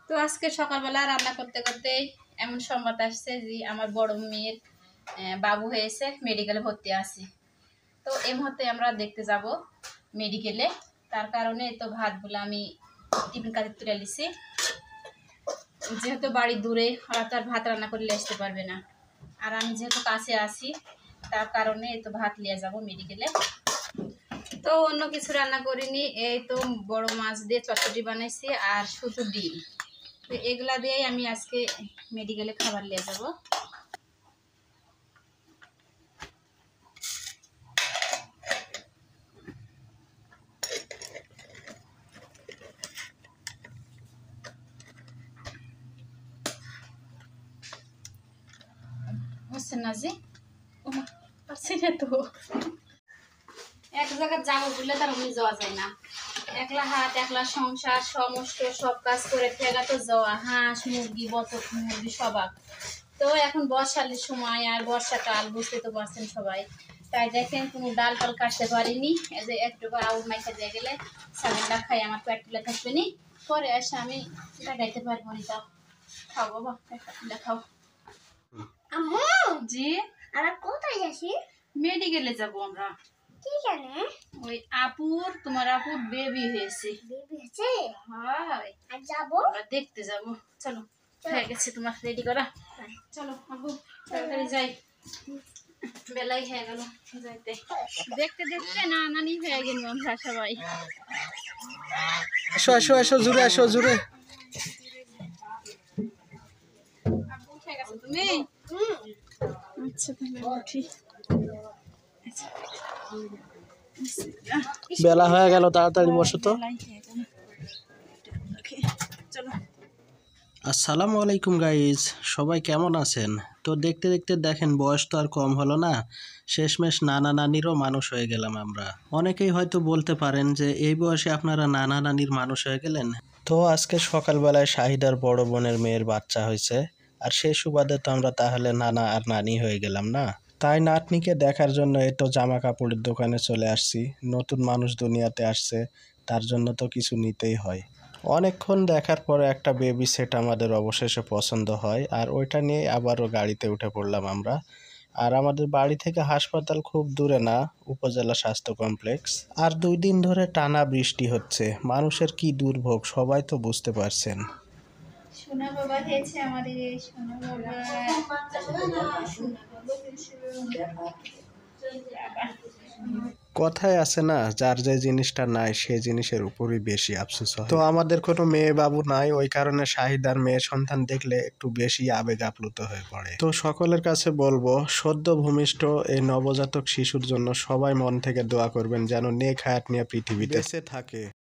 তো আজকে সকালবেলা রান্না করতে করতে এমন সংবাদ আসছে যে আমার বড় মেয়ের বাবু হয়েছে, মেডিকেলে ভর্তি আছে। তো এই মুহূর্তে আমরা দেখতে যাব মেডিকেলে। তার কারণে তো ভাতগুলো আমি টিফিন কাজে তুলে নিছি, যেহেতু বাড়ি দূরে ওরা তো আর ভাত রান্না করলে আসতে পারবে না, আর আমি যেহেতু কাছে আছি তার কারণে তো ভাত নিয়ে যাব মেডিকেলে। তো অন্য কিছু রান্না করিনি, এই তো বড় মাছ দিয়ে চটচটি বানাইছি আর শুধু ডিম। তো এগুলা দিয়েই আমি আজকে মেডিকেলে খাবার নিয়ে যাব। হচ্ছে না যে পারছি না তো, এক জায়গায় যাবো বললে তার অমনি যাওয়া যায় না। একলা হাত একলা সংসার সমস্ত সব কাজ করে ফেলা তো যাওয়া, হাঁস মুরগি বতক মুরগি সবাক। তো এখন বর্ষালের সময় আর বর্ষাকাল, বুঝতে তো পারছেন সবাই। তাই দেখেন কোনো ডাল টাল কাটতে পারিনি, এই যে একটু আউট মাইখা দিয়ে গেলে সালাডটা খাই আমার পেট তুলে থাকবে নি, পরে এসে আমি লাগাইতে পারবো নি। তাও খাও বাবা, একটা খাও। আম্মু জি, আমরা কোথায় যাচ্ছি? মেডিকেলে যাবো আমরা। কি জানে? ওই তোমার আপুর বেবি হয়েছে। বেবি হয়েছে? হয়, আর যাবো? আমরা দেখতে যাবো। চলো, হয়ে গেছে তোমার রেডি করা? চলো আপু তাড়াতাড়ি যাই, বেলাই হয়ে গেল যাইতে। দেখতে দেখতে নানি হয়ে গেল আমরা সবাই। এসো এসো এসো, জুড়ে এসো জুড়ে। আপু উঠে গেছো তুমি? আচ্ছা তাহলে উঠি। বেলা হয়ে গেল, তাড়াতাড়ি বসো তো। চলো। আসসালামু আলাইকুম গাইজ, সবাই কেমন আছেন? তো দেখতে দেখতে দেখেন বয়স তো আর কম হলো না, শেষমেশ নানা নানিরও মানুষ হয়ে গেলাম আমরা। অনেকেই হয়তো বলতে পারেন যে এই বয়সে আপনারা নানা নানির মানুষ হয়ে গেলেন। তো আজকে সকালবেলায় শাহিদার বড় বোনের মেয়ের বাচ্চা হয়েছে, আর সেই সুবাদে তো আমরা তাহলে নানা আর নানি হয়ে গেলাম না? তাই নাতনিকে দেখার জন্য এই তো জামা কাপড়ের দোকানে চলে আসছি। নতুন মানুষ দুনিয়াতে আসছে, তার জন্য তো কিছু নিতেই হয়। অনেকক্ষণ দেখার পরে একটা বেবি সেট আমাদের অবশেষে পছন্দ হয়, আর ওইটা নিয়ে আবারও গাড়িতে উঠে পড়লাম আমরা। আর আমাদের বাড়ি থেকে হাসপাতাল খুব দূরে না, উপজেলা স্বাস্থ্য কমপ্লেক্স। আর 2 দিন ধরে টানা বৃষ্টি হচ্ছে, মানুষের কি দুর্ভোগ সবাই তো বুঝতে পারছেন। সোনা বাবা হয়েছে আমাদের, সোনা বাবা। কথায় আছে না, যার যে জিনিসটা নাই সে জিনিসের উপরই বেশি আফসোস হয়। তো আমাদের কোনো মেয়ে বাবু নাই, ওই কারণে শাহিদার মেয়ে সন্তান দেখলে একটু বেশি আবেগ আপ্লুত হয়ে পড়ে। তো সকলের কাছে বলবো, সদ্য ভূমিষ্ঠ এই নবজাতক শিশুর জন্য সবাই মন থেকে দোয়া করবেন যেন নেক হায়াত নিয়ে পৃথিবীতে বেঁচে থাকে।